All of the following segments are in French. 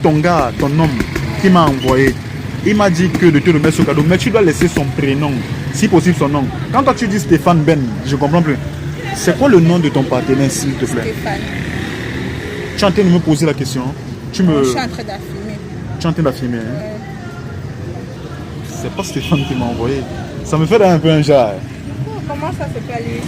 Ton gars, ton homme qui m'a envoyé, il m'a dit que de te remettre ce cadeau, mais tu dois laisser son prénom, si possible son nom. Quand toi tu dis Stéphane Ben, je comprends plus. C'est quoi le nom de ton partenaire, s'il te plaît? Stéphane. Tu es en train de me poser la question. Je suis en train d'affirmer. Tu es en train d'affirmer. Hein? C'est pas Stéphane qui m'a envoyé. Ça me fait un peu un genre. Comment ça se peut aller?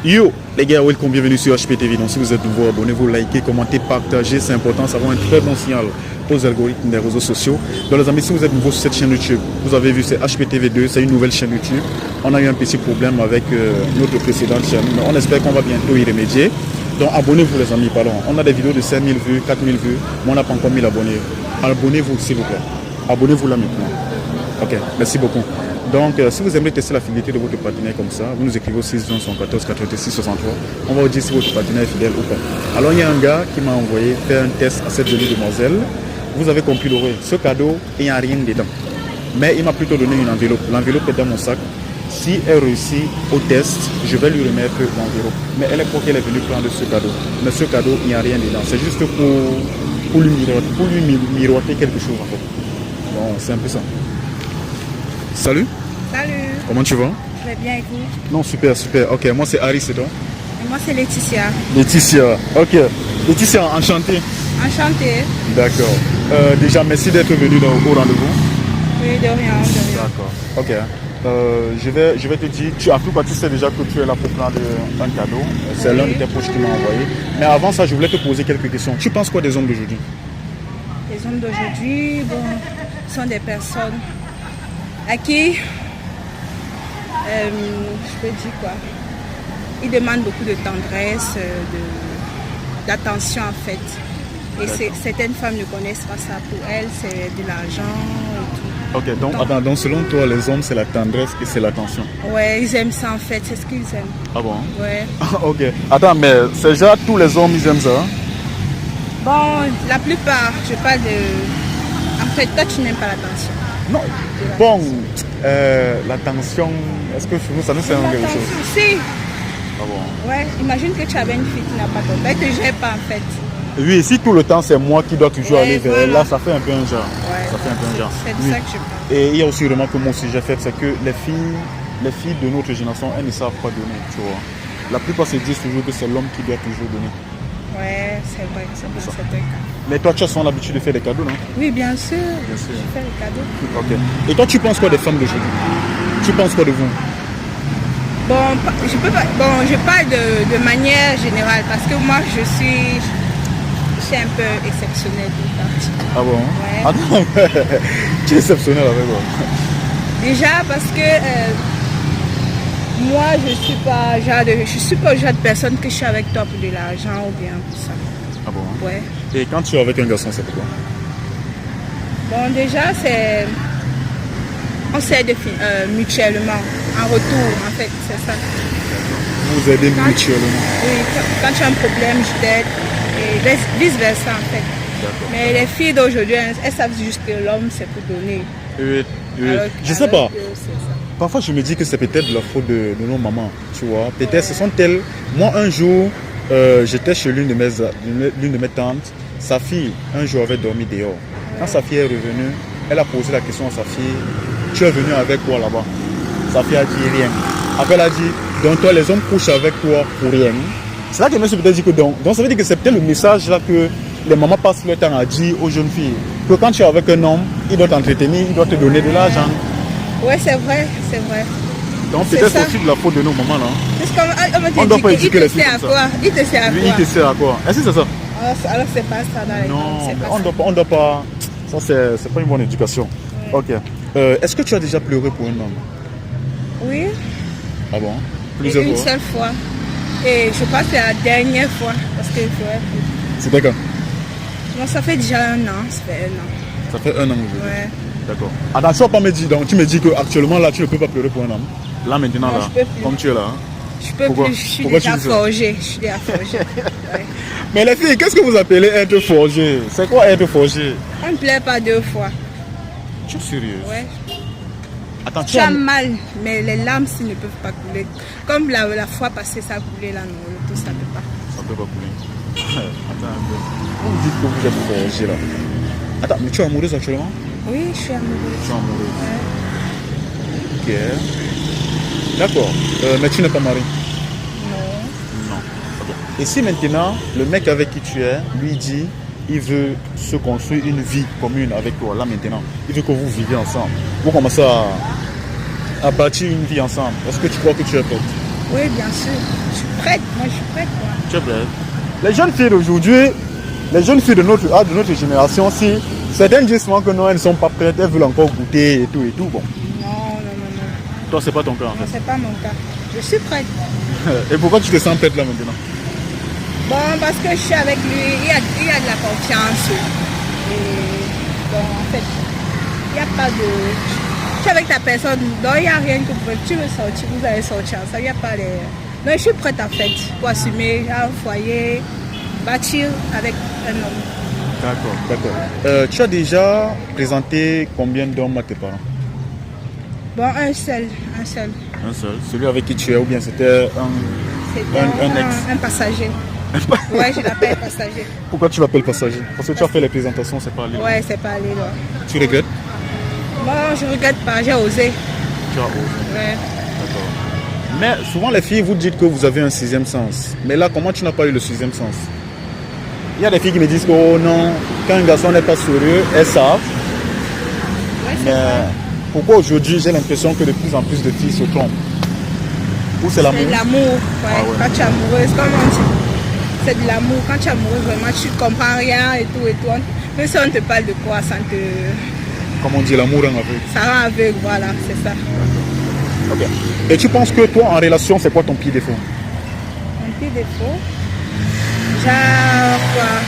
Yo les gars, welcome, bienvenue sur HPTV. Donc si vous êtes nouveau, abonnez-vous, likez, commentez, partagez. C'est important, ça va un très bon signal aux algorithmes des réseaux sociaux. Donc les amis, si vous êtes nouveau sur cette chaîne YouTube, vous avez vu, c'est HPTV2, c'est une nouvelle chaîne YouTube. On a eu un petit problème avec notre précédente chaîne, mais on espère qu'on va bientôt y remédier. Donc abonnez-vous les amis, pardon. On a des vidéos de 5000 vues, 4000 vues, mais on n'a pas encore 1000 abonnés. Abonnez-vous s'il vous plaît. Abonnez-vous là maintenant. Ok, merci beaucoup. Donc, si vous aimez tester la fidélité de votre partenaire comme ça, vous nous écrivez au 6 114 86 63. On va vous dire si votre partenaire est fidèle ou pas. Alors, il y a un gars qui m'a envoyé faire un test à cette jolie demoiselle. Vous avez compris l'oreille. Ce cadeau, il n'y a rien dedans. Mais il m'a plutôt donné une enveloppe. L'enveloppe est dans mon sac. Si elle réussit au test, je vais lui remettre l'enveloppe. Mais elle est pour qu'elle est venue prendre ce cadeau. Mais ce cadeau, il n'y a rien dedans. C'est juste pour lui miroiter quelque chose en fait. Bon, c'est un peu ça. Salut. Salut. Comment tu vas? Je vais bien et vous? Non, super, super. Ok, moi c'est Harry, c'est toi? Et moi c'est Laetitia. Laetitia, ok. Laetitia, enchanté. Enchantée. D'accord. Déjà, merci d'être venu au rendez-vous. Oui, de rien, de rien. D'accord. Ok. Je vais te dire, en tout cas, tu sais déjà que tu es là pour prendre un cadeau. C'est l'un de tes proches qui m'a envoyé. Mais avant ça, je voulais te poser quelques questions. Tu penses quoi des hommes d'aujourd'hui? Les hommes d'aujourd'hui, bon, sont des personnes à qui, je peux dire quoi, ils demandent beaucoup de tendresse, d'attention en fait. Et certaines femmes ne connaissent pas ça. Pour elles, c'est de l'argent et tout. Ok, donc attends, donc selon toi, les hommes, c'est la tendresse et c'est l'attention. Ouais, ils aiment ça en fait, c'est ce qu'ils aiment. Ah bon? Ouais. Ok. Attends, mais c'est déjà tous les hommes, ils aiment ça? Hein? Bon, la plupart, je parle de... En fait, toi, tu n'aimes pas l'attention. Non. Bon, l'attention, est-ce que chez nous, ça nous sert à quelque chose? Si. Ah bon? Ouais, imagine que tu avais une fille qui n'a pas ton père, elle ne te gère pas en fait. Oui, si tout le temps c'est moi qui dois toujours aller vers elle, là, ça fait un peu un genre. Ouais, ça fait un peu un genre. C'est de oui. ça que je parle. Et il y a aussi vraiment que mon sujet fait, c'est que les filles de notre génération, elles ne savent pas donner, tu vois. La plupart se disent toujours que c'est l'homme qui doit toujours donner. Ouais, c'est vrai, c'est un cas. Mais toi, tu as souvent l'habitude de faire des cadeaux, non? Oui, bien sûr. Bien sûr. Je fais des cadeaux. Ok. Et toi, tu penses quoi des femmes d'aujourd'hui? Tu penses quoi de vous? Bon, je parle de manière générale parce que moi, je suis un peu exceptionnelle. Ah bon? Ouais. Attends, tu es exceptionnel avec moi. Déjà parce que moi, je suis pas le genre de personne que je suis avec toi pour de l'argent ou bien pour ça. Ah bon? Ouais. Et quand tu es avec un garçon, c'est pourquoi? Bon, déjà, on s'aide mutuellement, en retour, en fait, c'est ça. Vous aidez mutuellement? Oui, quand tu as un problème, je t'aide, et vice-versa, en fait. Mais les filles d'aujourd'hui, elles savent juste que l'homme, c'est pour donner. Oui. Je sais pas. Parfois, je me dis que c'est peut-être la faute de nos mamans, tu vois. Peut-être ce sont elles. Moi, un jour, j'étais chez l'une de mes tantes. Sa fille, un jour, avait dormi dehors. Quand sa fille est revenue, elle a posé la question à sa fille, tu es venu avec quoi là-bas? Sa fille a dit rien. Après, elle a dit, donc toi, les hommes couchent avec toi pour rien. C'est là que je me suis peut-être dit que donc ça veut dire que c'est peut-être le message là que les mamans passent leur temps à dire aux jeunes filles. Que quand tu es avec un homme, il doit t'entretenir, il doit te donner de l'argent. Oui, c'est vrai, c'est vrai. Donc peut-être aussi de la faute de nos mamans là. Parce qu'on doit pas éduquer les filles comme ça. Il te sert à quoi? Il te sert à quoi? Est-ce que c'est ça? Alors c'est pas ça dans les Non, on doit pas. Ça c'est pas une bonne éducation. Ouais. Ok. Est-ce que tu as déjà pleuré pour un homme? Oui. Ah bon? Plusieurs fois? Une seule fois. Et je crois que c'est la dernière fois parce que je pleurais plus. C'était quand? Non, ça fait déjà un an. Ça fait un an. Ça fait un an aujourd'hui? Ouais. D'accord. Attention, pas me dire, donc tu me dis qu'actuellement là tu ne peux pas pleurer pour un homme. Là maintenant, non, là, comme tu es là. Hein? Je peux plus, je suis déjà forgé. Ouais. Mais les filles, qu'est-ce que vous appelez être forgé? C'est quoi être forgé? On ne plaît pas deux fois. Tu es sérieuse? Ouais. Attends, tu as mal, mais les larmes ne peuvent pas couler. Comme la fois passée, ça a coulé là, non, tout ça ne peut pas. Ça ne peut pas couler. Attends un peu. Vous dites que vous êtes forgé là. Attends, mais tu es amoureuse actuellement? Oui, je suis amoureuse. Tu es amoureuse. Ouais. Ok. D'accord. Mais tu n'es pas mariée? Non. Non. Ok. Et si maintenant, le mec avec qui tu es, lui dit, il veut se construire une vie commune avec toi, là maintenant, il veut que vous viviez ensemble. Vous commencez à bâtir une vie ensemble. Est-ce que tu crois que tu es prête? Oui, bien sûr. Je suis prête. Moi, je suis prête. Moi. Tu es prête? Les jeunes filles d'aujourd'hui, les jeunes filles de notre âge, de notre génération, si certaines disent souvent que non, elles ne sont pas prêtes, elles veulent encore goûter et tout et tout. Bon. Non, non, non, non. Toi, c'est pas ton cas en Non, fait. c'est pas mon cas. Je suis prête. Et pourquoi tu te sens prête là maintenant? Bon, parce que je suis avec lui, il y a de la confiance. Et bon, en fait, il n'y a pas de... Tu es avec ta personne, donc il n'y a rien que tu veux sortir, vous allez sortir ensemble, il n'y a pas de... Donc je suis prête en fait pour assumer un foyer, bâtir avec un homme. D'accord, d'accord. Tu as déjà présenté combien d'hommes à tes parents? Bon, un seul. Un seul. Celui avec qui tu es ou bien c'était C'était un ex? un passager. Ouais, je l'appelle passager. Pourquoi tu l'appelles passager? Parce que tu as fait les présentations, c'est pas allé. Ouais, c'est pas allé là. Tu regrettes? Bon, je regrette pas, j'ai osé. Tu as osé. Ouais. D'accord. Mais souvent les filles vous dites que vous avez un sixième sens. Mais là, comment tu n'as pas eu le sixième sens? Il y a des filles qui me disent que oh non, quand un garçon n'est pas sérieux, elles savent. Ouais, c'est Mais vrai. pourquoi aujourd'hui j'ai l'impression que de plus en plus de filles se trompent? Ou c'est l'amour? C'est de l'amour. Ouais. Ah ouais. Quand tu es amoureuse, comme on dit, c'est de l'amour. Quand tu es amoureuse, vraiment, tu ne comprends rien et tout et tout. Même si on te parle de quoi, ça te... Comme on dit, l'amour en aveugle. Ça rend aveugle, voilà, c'est ça. Ok. Et tu penses que toi en relation, c'est quoi ton pire défaut? Un petit défaut. Genre quoi?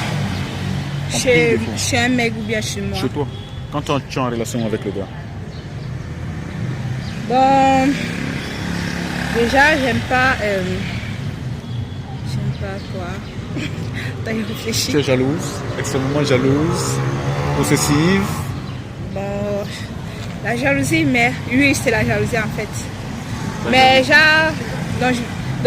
Ton pire défaut. Chez un mec ou bien chez moi. Chez toi, quand tu es en relation avec le gars. Bon, déjà, j'aime pas quoi. Attends, je réfléchis. Tu es jalouse, extrêmement jalouse, possessive. Bon, la jalousie, mais oui, c'est la jalousie en fait. Mais genre, donc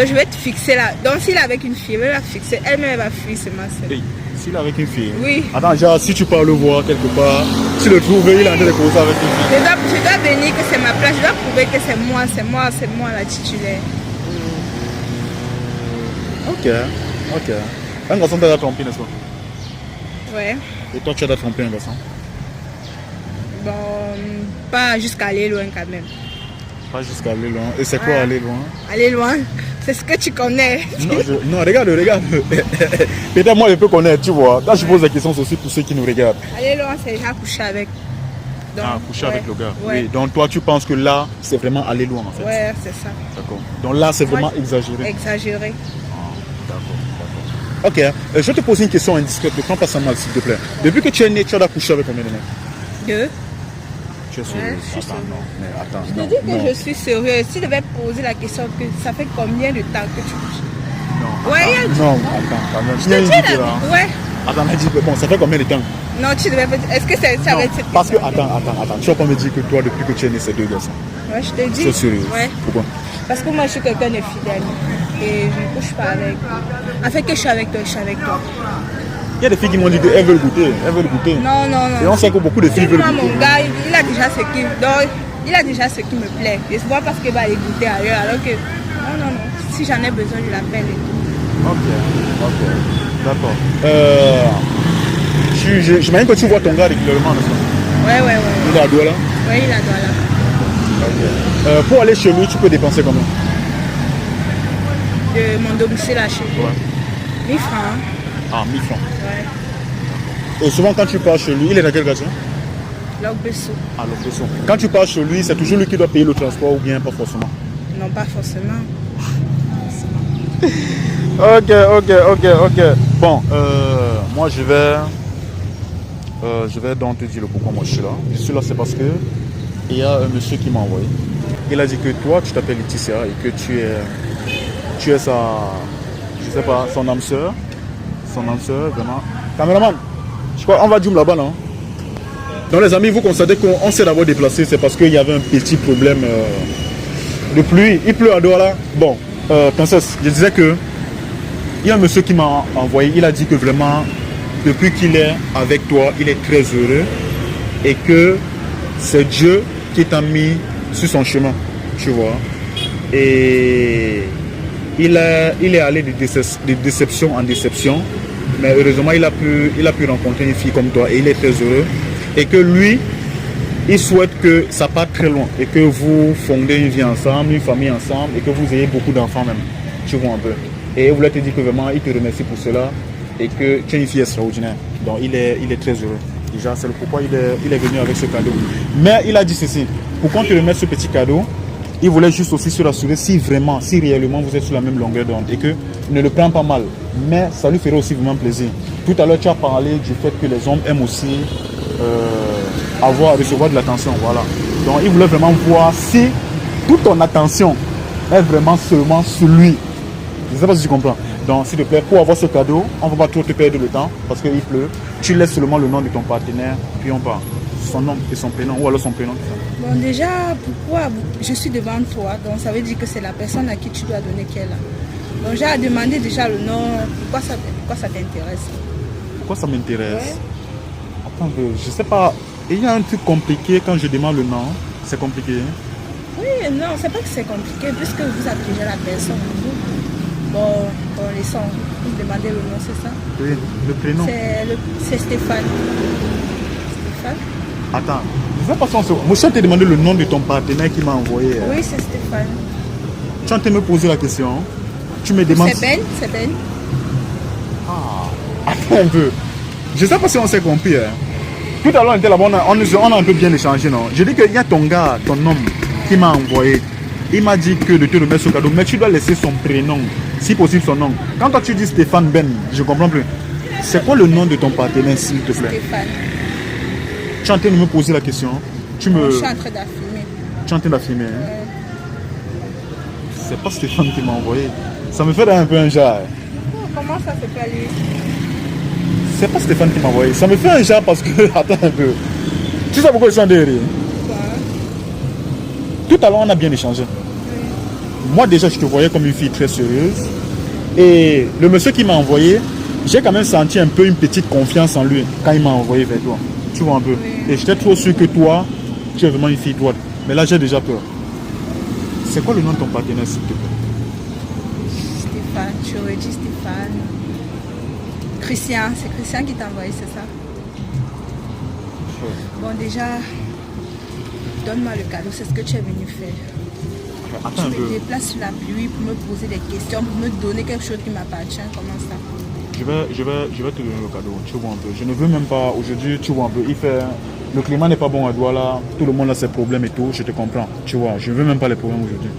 je vais te fixer là. Donc s'il est avec une fille, je vais la fixer. Elle-même va fuir, c'est ma soeur. Hey, s'il est avec une fille. Oui. Attends, genre, si tu pars le voir quelque part, tu le trouves, il est en train de causer avec une fille. Je dois venir que c'est ma place. Je dois prouver que c'est moi la titulaire. Ok. Un garçon t'a trompé, n'est-ce pas? Ouais. Et toi, tu as trompé un garçon? Bon, pas jusqu'à aller loin quand même. Pas jusqu'à aller loin. Et c'est quoi aller loin? Aller loin, c'est ce que tu connais. Non, regarde. Peut-être moi, je peux connaître, tu vois. Quand je pose la question, c'est aussi pour ceux qui nous regardent. Aller loin, c'est déjà coucher avec. Donc, Coucher avec le gars. Ouais. Oui. Donc toi, tu penses que là, c'est vraiment aller loin en fait. Ouais, c'est ça. D'accord. Donc là, c'est vraiment Moi, exagéré. Exagéré. D'accord. Ok. Je vais te poser une question indiscrète. Ne prends pas ça mal, s'il te plaît. Depuis que tu es né, tu as couché avec combien de mecs? Deux. Tu es sérieux? Ouais, je suis Attends, sérieuse. non. Mais attends, Je te non. dis que non. je suis sérieuse. Si tu devais poser la question, que ça fait combien de temps que tu couches? Non, Ouais, attends, non, attends, quand même. Je Il y a te une dis idée, là. là. Ouais. Attends, mais dis, bon, ça fait combien de temps? Non, tu devais. Est-ce que c'est ça Non, va être cette parce que, question? attends. Tu vas pas me dire que toi, depuis que tu es né, c'est deux garçons. Ouais, je te dis. Tu es sérieux? Ouais. Pourquoi? Parce que moi, je suis quelqu'un de fidèle. Et je ne couche pas avec. Afin que je suis avec toi, je suis avec toi. Il y a des filles qui m'ont dit qu'elles veulent goûter. Non. Et on sait que beaucoup de filles veulent Moi, goûter. mon gars, il a déjà ce qui. Donc, il a déjà ce qui me plaît. Et c'est pas parce qu'il va aller goûter ailleurs. Alors que. Non. Si j'en ai besoin, je l'appelle et tout. Ok. D'accord. J'imagine que tu vois ton gars régulièrement, n'est-ce pas? Ouais. Il est à Douala. Ouais, il a droit là. Pour aller chez lui, tu peux dépenser combien? De mon domicile à chez lui. Ouais. 1000 francs. Ah, 1000 francs. Ouais. Et souvent, quand tu pars chez lui, il est dans quel quartier? L'Ogbesso. Ah, l'oppression. Quand tu pars chez lui, c'est toujours lui qui doit payer le transport ou bien pas forcément? Non, pas forcément. Ok. Bon, moi je vais donc te dire le pourquoi moi je suis là. Je suis là, c'est parce que il y a un monsieur qui m'a envoyé. Il a dit que toi, tu t'appelles Laetitia et que tu es sa, je sais pas, son âme sœur. Son âme sœur, vraiment. Caméraman, je crois, on va dire là-bas, non? Donc les amis, vous constatez qu'on s'est d'abord déplacé, c'est parce qu'il y avait un petit problème de pluie. Il pleut à Douala. Bon, princesse, je disais que Il y a un monsieur qui m'a envoyé, il a dit que vraiment, depuis qu'il est avec toi, il est très heureux et que c'est Dieu qui t'a mis sur son chemin, tu vois. Et il est allé de déception en déception, mais heureusement, il a pu rencontrer une fille comme toi et il est très heureux. Et que lui, il souhaite que ça parte très loin et que vous fondez une vie ensemble, une famille ensemble et que vous ayez beaucoup d'enfants même, tu vois un peu. Et il voulait te dire que vraiment, il te remercie pour cela et que tu es une fille extraordinaire. Donc, il est très heureux. Déjà, c'est le pourquoi il est venu avec ce cadeau. Mais il a dit ceci, pour qu'on te remette ce petit cadeau, il voulait juste aussi se rassurer si réellement vous êtes sur la même longueur d'onde et que ne le prends pas mal. Mais ça lui ferait aussi vraiment plaisir. Tout à l'heure, tu as parlé du fait que les hommes aiment aussi recevoir de l'attention. Voilà. Donc, il voulait vraiment voir si toute ton attention est vraiment seulement sur lui. Je ne sais pas si tu comprends. Donc, s'il te plaît, pour avoir ce cadeau, on ne va pas trop te perdre le temps parce qu'il pleut. Tu laisses seulement le nom de ton partenaire, puis on part. Son nom et son prénom, ou alors son prénom. Bon, déjà, pourquoi je suis devant toi? Donc, ça veut dire que c'est la personne à qui tu dois donner qui est là. Donc, j'ai à demander déjà le nom. Pourquoi ça t'intéresse? Pourquoi ça m'intéresse? Ouais. Attends, je ne sais pas. Il y a un truc compliqué quand je demande le nom. C'est compliqué. Oui, non, c'est pas que c'est compliqué, puisque vous avez déjà la personne. Bon, laissons vous demander le nom, c'est ça? Oui, le prénom. C'est Stéphane. Stéphane? Attends, je ne sais pas si on se... Moi, je t'ai demandé le nom de ton partenaire qui m'a envoyé. Oui, c'est Stéphane. Tu es en train de me poser la question. Tu me demandes... C'est Ben. Ah, attends un peu. Je ne sais pas si on s'est compris. Hein. Tout à l'heure, on était là-bas, on a un peu bien échangé, non? Je dis qu'il y a ton gars, ton homme, qui m'a envoyé. Il m'a dit que de te remettre ce cadeau, mais tu dois laisser son prénom, si possible son nom. Quand toi tu dis Stéphane Ben, je ne comprends plus. C'est quoi le nom de ton partenaire, s'il te plaît? Stéphane. Tu es en train de me poser la question. Je suis en train d'affirmer. Tu es en train d'affirmer. Hein? C'est pas Stéphane qui m'a envoyé. Ça me fait un peu un genre. Oh, comment ça se fait aller? C'est pas Stéphane qui m'a envoyé. Ça me fait un genre parce que... Attends un peu. Tu sais pourquoi je suis en derrière? Tout à l'heure, on a bien échangé. Moi, déjà, je te voyais comme une fille très sérieuse. Et le monsieur qui m'a envoyé, j'ai quand même senti un peu une petite confiance en lui quand il m'a envoyé vers toi. Tu vois un peu. Oui. Et j'étais trop sûr que toi, tu es vraiment une fille droite. Mais là, j'ai déjà peur. C'est quoi le nom de ton partenaire, s'il te plaît? Stéphane, tu aurais dit Stéphane. Christian, c'est Christian qui t'a envoyé, c'est ça? Bon, déjà, donne-moi le cadeau, c'est ce que tu es venu faire. Attends un Tu peu. me déplaces sur la pluie pour me poser des questions, pour me donner quelque chose qui m'appartient. Comment ça? Je vais te donner le cadeau, tu vois un peu. Je ne veux même pas, aujourd'hui, tu vois un peu, le climat n'est pas bon à Douala, tout le monde a ses problèmes et tout, je te comprends, tu vois, je ne veux même pas les problèmes aujourd'hui.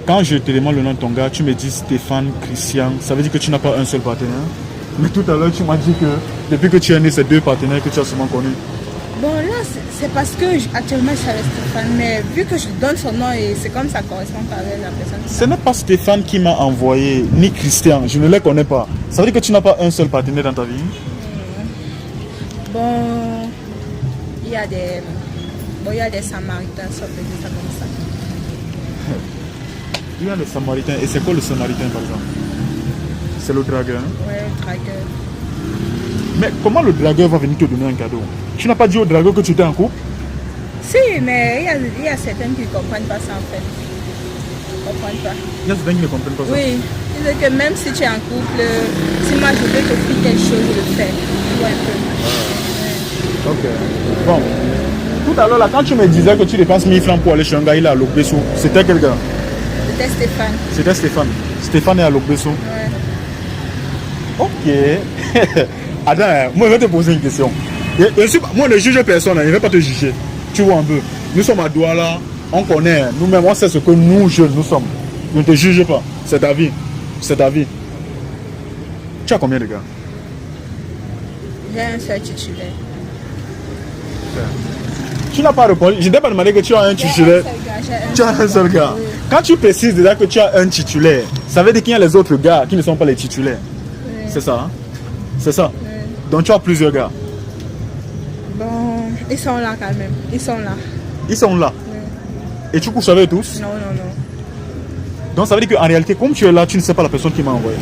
Quand je te demande le nom de ton gars, tu me dis Stéphane, Christian, ça veut dire que tu n'as pas un seul partenaire. Mais tout à l'heure, tu m'as dit que depuis que tu es né, c'est deux partenaires que tu as souvent connus. Bon, là, c'est parce que actuellement, je suis avec Stéphane, mais vu que je donne son nom et c'est comme ça correspond pas avec la personne. Ce n'est pas Stéphane qui m'a envoyé, ni Christian, je ne les connais pas. Ça veut dire que tu n'as pas un seul partenaire dans ta vie? Bon, il y a des Samaritains, ça peut dire ça comme ça. Il y a les Samaritains. Et c'est quoi le Samaritain, par exemple? C'est le dragueur. Ouais, le dragueur. Mais comment le dragueur va venir te donner un cadeau? Tu n'as pas dit au dragueur que tu étais en couple? Si, mais il y a certains qui ne comprennent pas ça en fait. Ils ne comprennent pas. Il y a certains qui ne comprennent pas ça. Oui, ils disent que même si tu es en couple, si moi je veux t'offrir quelque chose, je le fais. Tu vois un peu. Ok. Bon. Tout à l'heure, là, quand tu me disais que tu dépenses 1000 francs pour aller chez un gars, il est à Lokbesso. C'était quel gars? C'était Stéphane. C'était Stéphane. Stéphane est à Lokbesso. Ouais. Ok. Attends, moi je vais te poser une question. Moi je ne juge personne, je ne vais pas te juger. Tu vois un peu. Nous sommes à Douala, on connaît, nous-mêmes, on sait ce que nous jeunes nous sommes. Je ne te juge pas. C'est ta vie. C'est ta vie. Tu as combien de gars? J'ai un seul titulaire. Tu n'as pas répondu. Je ne t'ai pas demandé que tu as un titulaire. Tu as un seul gars. Oui. Quand tu précises déjà que tu as un titulaire, ça veut dire qu'il y a les autres gars qui ne sont pas les titulaires. Oui. C'est ça, hein? C'est ça. Oui. Donc tu as plusieurs gars. Bon, ils sont là quand même. Ils sont là. Ils sont là. Oui. Et tu couches avec tous. Non, non, non. Donc ça veut dire qu'en réalité, comme tu es là, tu ne sais pas la personne qui m'a envoyé.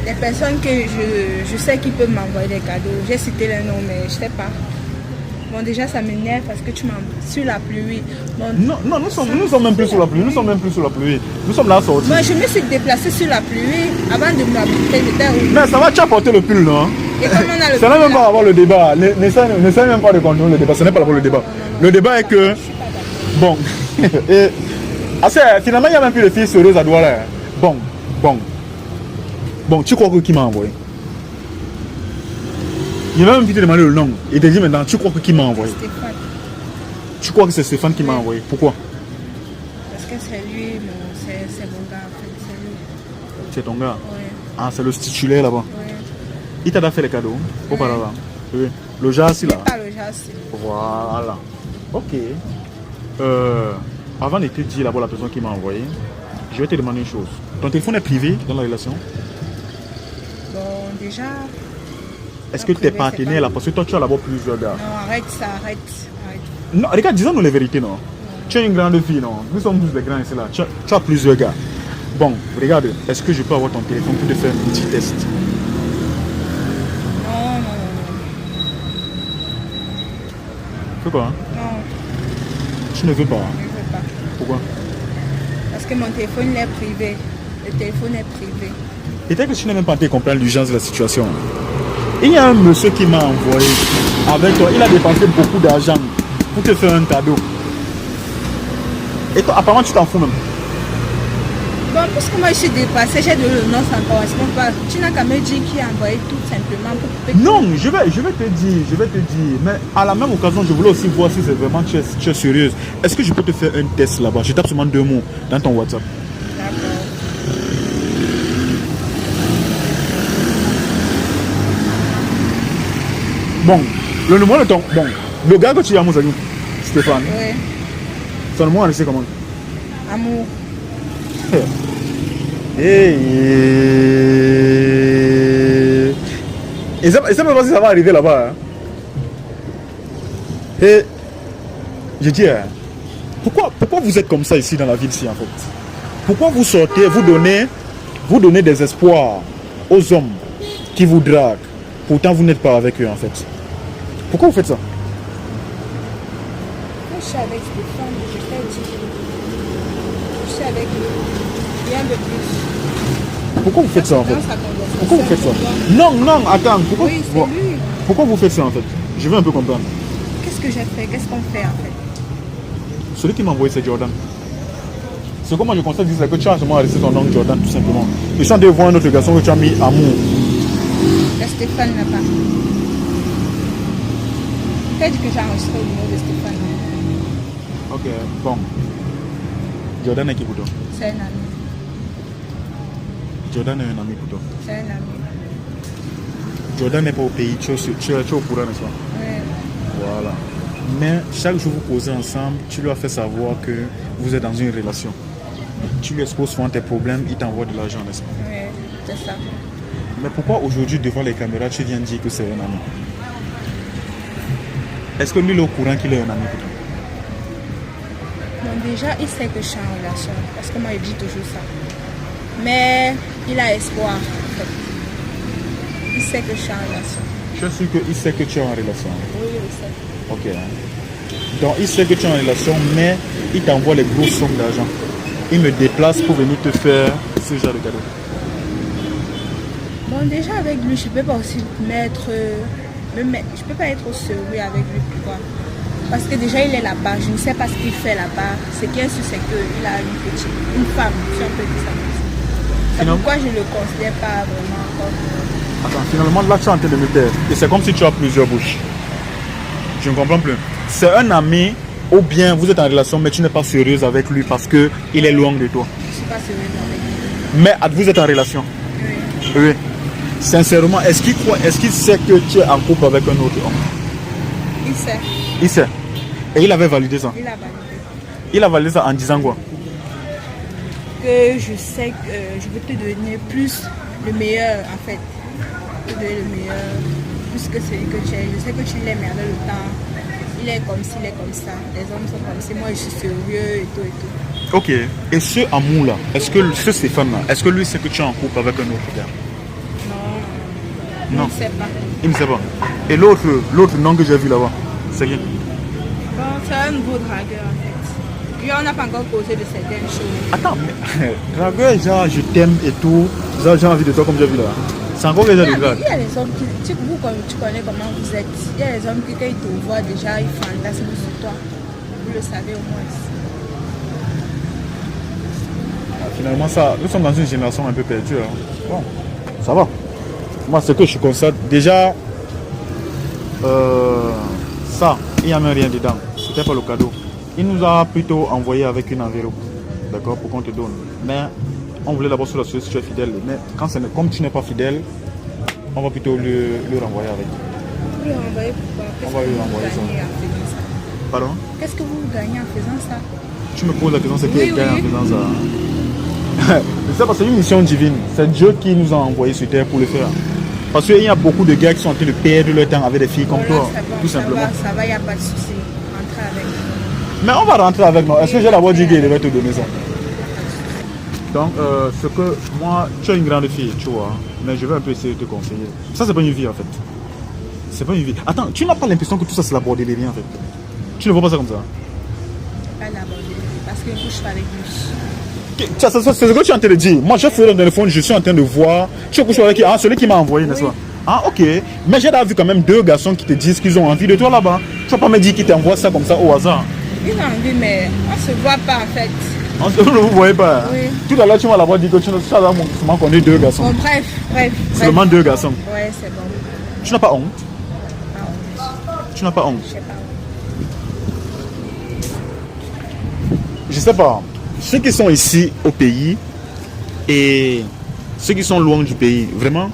Les personnes que je sais qui peuvent m'envoyer des cadeaux, j'ai cité les noms, mais je sais pas. Bon, déjà, ça m'énerve parce que tu m'envoies sur la pluie. Bon, Non, nous sommes même plus sur la pluie. Nous sommes même plus sur la pluie. Nous sommes là sortis. moi, je me suis déplacée sur la pluie avant de m'habiter. J'étais où? Mais ça va, tu as porté le pull, non? Et comme on a le Ça n'est pull, même là, pas avoir le débat. N'essaie même pas de contrôler le débat. Ce n'est pas là pour le débat. Le débat est que. Bon. Et, finalement, il n'y a même plus de filles sérieuses à Douala. Bon. Bon, tu crois que qui m'a envoyé? Il m'a même envie de demander le nom. Il te dit maintenant, tu crois que qui m'a envoyé? Stéphane. Tu crois que c'est Stéphane qui m'a envoyé? Pourquoi? Parce que c'est lui, c'est mon gars en fait. C'est lui. C'est ton gars? Ouais. Ah, c'est le titulaire là-bas. Ouais. Il t'a déjà fait les cadeaux auparavant? Oui. Le jas là? Pas le jas. Voilà. Ok. Avant de te dire là-bas la personne qui m'a envoyé, je vais te demander une chose. Ton téléphone est privé dans la relation? Bon, déjà. Est-ce que tes partenaires là, parce que toi tu as là-bas plusieurs gars? Non, arrête ça, arrête. Non, regarde, disons-nous les vérités, non? Tu es une grande fille, non? Nous sommes tous des grands ici là. Tu as plusieurs gars. Bon, regarde, est-ce que je peux avoir ton téléphone pour te faire un petit test? Non. Pourquoi? Non, Tu ne veux pas? je ne veux pas. Pourquoi? Parce que mon téléphone est privé. Le téléphone est privé. Peut-être que tu n'as même pas été comprendre l'urgence de la situation. Il y a un monsieur qui m'a envoyé avec toi. Il a dépensé beaucoup d'argent pour te faire un cadeau. Et toi, apparemment, tu t'en fous même. Bon, puisque moi je suis dépassée, j'ai donné le nom, ça ne correspond pas. Tu n'as qu'à me dire qui a envoyé tout simplement pour couper. Non, je vais te dire. Mais à la même occasion, je voulais aussi voir si c'est vraiment tu es sérieuse. Est-ce que je peux te faire un test là-bas? Je tape seulement 2 mots dans ton WhatsApp. D'accord. Bon, le numéro de ton. Bon, le gars que tu as, Moussagou, Stéphane, Oui. son numéro, on sait comment? Amour. Et ça ne pas si ça va arriver là-bas. Hein. Et je dis, pourquoi vous êtes comme ça ici dans la ville-ci en fait? Pourquoi vous sortez, vous donnez des espoirs aux hommes qui vous draguent, pourtant vous n'êtes pas avec eux en fait? Pourquoi vous faites ça? Moi je suis avec Stéphane, je t'ai dit. Je suis avec lui. Rien de plus. Pourquoi vous faites ça en fait? Dans sa conversation, Pourquoi vous faites ça? Non, attends. Oui, c'est lui. Pourquoi vous faites ça en fait? Je veux un peu comprendre. Qu'est-ce que j'ai fait? Qu'est-ce qu'on fait en fait? Celui qui m'a envoyé c'est Jordan. C'est comment je constate c'est que tu as seulement arrêté ton nom Jordan tout simplement. Je suis en train de voir un autre garçon que tu as mis amour. Le Stéphane n'a pas. T'as dit que j'ai enregistré le numéro de Stéphane. Ok, bon. Jordan est qui pour toi? C'est un ami. Jordan est un ami pour toi. C'est un ami. Jordan n'est pas au pays, tu es au courant, n'est-ce pas? Oui. Voilà. Mais chaque jour vous causez ensemble, tu lui as fait savoir que vous êtes dans une relation. Tu lui exposes souvent tes problèmes, il t'envoie de l'argent, n'est-ce pas? Oui, c'est ça. Mais pourquoi aujourd'hui, devant les caméras, tu viens dire que c'est un ami? Est-ce que lui, il est au courant qu'il est un ami pour toi? Bon, déjà, il sait que je suis en relation. Parce que moi, il dit toujours ça. Mais il a espoir, en fait. Il sait que je suis en relation. Je suis sûr qu'il sait que tu es en relation. Oui, il sait. Ok. Donc, il sait que tu es en relation, mais il t'envoie les grosses sommes d'argent. Il me déplace pour venir te faire ce genre de cadeau. Bon, déjà, avec lui, je ne peux pas aussi mettre... je ne peux pas être au sérieux avec lui. Pourquoi? Parce que déjà, il est là-bas. Je ne sais pas ce qu'il fait là-bas. Ce qui est sûr, c'est qu'il a une femme, si on peut dire ça. C'est pourquoi je ne le considère pas vraiment comme... Attends, finalement, là, tu es en train de me taire. Et c'est comme si tu as plusieurs bouches. Je ne comprends plus. C'est un ami, ou bien vous êtes en relation, mais tu n'es pas sérieuse avec lui parce qu'il est loin de toi. Je ne suis pas sérieuse avec lui. Mais vous êtes en relation. Oui. Oui. Sincèrement, est-ce qu'il sait que tu es en couple avec un autre homme? Il sait. Il sait. Et il avait validé ça. Il a validé. Il a validé ça en disant quoi? Que je sais que je veux te donner plus le meilleur en fait. Te donner le meilleur, plus que celui que tu es. Je sais que tu l'aimes avec le temps. Il est comme ci, il est comme ça. Les hommes sont comme ça. Moi je suis sérieux et tout et tout. Ok. Et ce amour-là, est-ce que ce Stéphane-là, est-ce que lui sait que tu es en couple avec un autre gars? Non. Je ne sais pas. Il ne sait pas. Et l'autre nom que j'ai vu là-bas, c'est qui? Bon, c'est un nouveau dragueur en fait. Lui, on n'a pas encore causé de certaines choses. Attends, mais dragueur, genre je t'aime et tout, genre j'ai envie de toi comme j'ai vu là. C'est encore déjà de drague. Il y a les hommes qui, tu connais comment vous êtes. Il y a les hommes qui, quand ils te voient déjà, ils fantasment sur toi. Vous le savez au moins. Finalement, ça, nous sommes dans une génération un peu perdue. Hein. Bon, ça va. Moi, ce que je constate, déjà, ça, il n'y a même rien dedans. C'était pas le cadeau. Il nous a plutôt envoyé avec une enveloppe, d'accord, pour qu'on te donne. Mais on voulait d'abord s'assurer si tu es fidèle. Mais quand comme tu n'es pas fidèle, on va plutôt le renvoyer avec. Vous le renvoyez pourquoi? On va lui renvoyer ça. Pardon? Qu'est-ce que vous gagnez en faisant ça? Tu me poses la question, c'est qui Oui, gagne oui. en faisant ça? C'est parce que c'est une mission divine. C'est Dieu qui nous a envoyés sur terre pour le faire. Parce qu'il y a beaucoup de gars qui sont en train de perdre leur temps avec des filles comme Voilà, toi, c'est bon, tout simplement. Ça va, il n'y a pas de souci. Entrez avec nous. Mais on va rentrer avec nous. Est-ce que j'ai d'abord dit qu'il devait te donner ça? Donc, ce que moi, tu es une grande fille, tu vois, mais je vais un peu essayer de te conseiller. Ça, c'est pas une vie en fait. C'est pas une vie. Attends, tu n'as pas l'impression que tout ça c'est la bordellerie en fait? Tu ne vois pas ça comme ça? Pas la bordellerie, parce que je ne couche pas avec lui. C'est ce que tu es en train de dire. Moi, je fais dans le téléphone, je suis en train de voir. Tu couches avec qui? Ah, celui qui m'a envoyé, n'est-ce pas? Ah, ok. Mais j'ai vu quand même deux garçons qui te disent qu'ils ont envie de toi là-bas. Tu vas pas me dire qu'ils t'envoient ça comme ça au hasard. Ils ont envie, mais on ne se voit pas en fait. Vous ne vous voyez pas? Oui. Tout à l'heure, tu m'as là-bas dit que tu as connu deux garçons. Bon, bref. Seulement deux garçons. Ouais, c'est bon. Tu n'as pas honte? Pas honte. Tu n'as pas honte? Je sais pas. Je sais pas. Ceux qui sont ici au pays et ceux qui sont loin du pays, vraiment,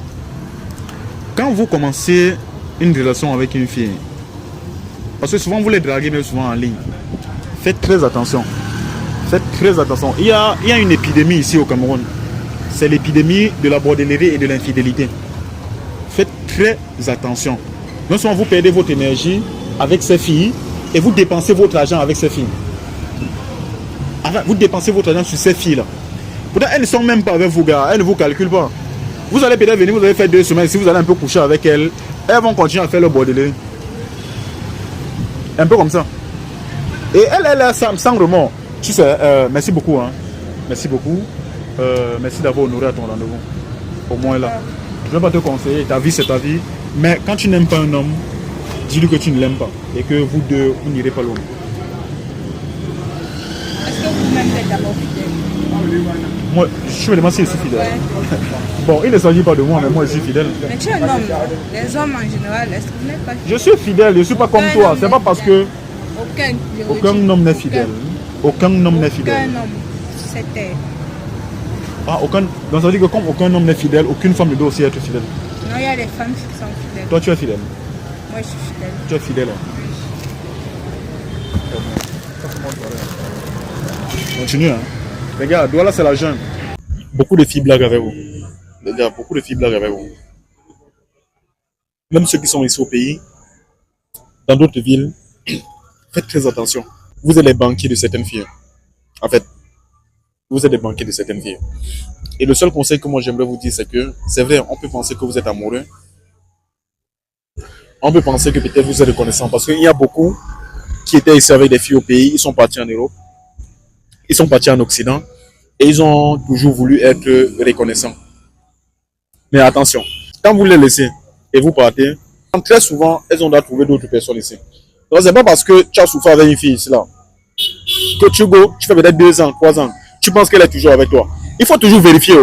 quand vous commencez une relation avec une fille, parce que souvent vous les draguez, mais souvent en ligne, faites très attention. Faites très attention. Il y a une épidémie ici au Cameroun. C'est l'épidémie de la bordellerie et de l'infidélité. Faites très attention. Non seulement vous perdez votre énergie avec ces filles et vous dépensez votre argent avec ces filles. Vous dépensez votre argent sur ces filles-là. Pourtant, elles ne sont même pas avec vous, gars. Elles ne vous calculent pas. Vous allez peut-être venir, vous allez faire 2 semaines. Si vous allez un peu coucher avec elles, elles vont continuer à faire le bordellerie. Un peu comme ça. Et elle sans remords. Tu sais, merci beaucoup. Hein. Merci beaucoup. Merci d'avoir honoré à ton rendez-vous. Au moins là. Je ne vais pas te conseiller. Ta vie, c'est ta vie. Mais quand tu n'aimes pas un homme, dis-lui que tu ne l'aimes pas. Et que vous deux, vous n'irez pas loin. Est-ce que vous-même êtes d'abord fidèle? Moi, je me demande si je suis fidèle. Ouais. Bon, il ne s'agit pas de moi, mais moi je suis fidèle. Mais tu es un homme, non? Les hommes en général, est-ce que vous n'êtes pas fidèle? Je suis fidèle, je ne suis pas comme toi. C'est pas parce que aucun homme n'est fidèle. Aucun homme n'est fidèle. Aucun homme, c'était. Ah, donc ça veut dire que comme aucun homme n'est fidèle, aucune femme ne doit aussi être fidèle. Non, il y a des femmes qui sont fidèles. Toi, tu es fidèle. Moi, je suis fidèle. Tu es fidèle. Continue, hein. Les gars, Douala, c'est la jeune. Beaucoup de filles blaguent avec vous. Les gars, beaucoup de filles blaguent avec vous. Même ceux qui sont ici au pays, dans d'autres villes, faites très attention. Vous êtes les banquiers de certaines filles. En fait, vous êtes les banquiers de certaines filles. Et le seul conseil que moi j'aimerais vous dire, c'est que, c'est vrai, on peut penser que vous êtes amoureux. On peut penser que peut-être vous êtes reconnaissant. Parce qu'il y a beaucoup qui étaient ici avec des filles au pays, ils sont partis en Europe. Ils sont partis en Occident et ils ont toujours voulu être reconnaissants. Mais attention, quand vous les laissez et vous partez, très souvent, elles ont dû trouver d'autres personnes ici. Donc, c'est pas parce que tu as souffert avec une fille ici là que tu fais peut-être 2 ans, 3 ans, tu penses qu'elle est toujours avec toi. Il faut toujours vérifier.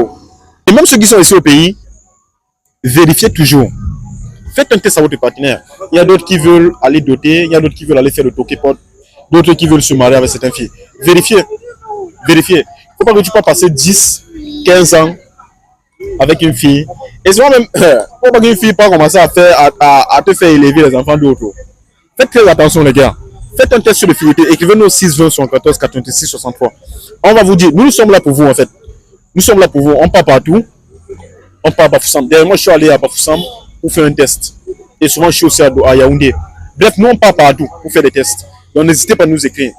Et même ceux qui sont ici au pays, vérifiez toujours. Faites un test à votre partenaire. Il y a d'autres qui veulent aller doter, il y a d'autres qui veulent aller faire le toqué-pot, d'autres qui veulent se marier avec certaines filles. Vérifiez. Vérifiez. Il ne faut pas que tu puisses passer 10, 15 ans avec une fille. Et souvent même, il ne faut pas qu'une fille pas commencer à te faire élever les enfants d'autres. Faites très attention les gars. Faites un test sur les fidélité. Écrivez-nous 6 20 74 86 63. On va vous dire, nous sommes là pour vous en fait. Nous sommes là pour vous. On part partout. On part à Bafoussam. D'ailleurs, moi je suis allé à Bafoussam pour faire un test. Et souvent je suis aussi à Yaoundé. Bref, nous on part partout pour faire des tests. Donc n'hésitez pas à nous écrire.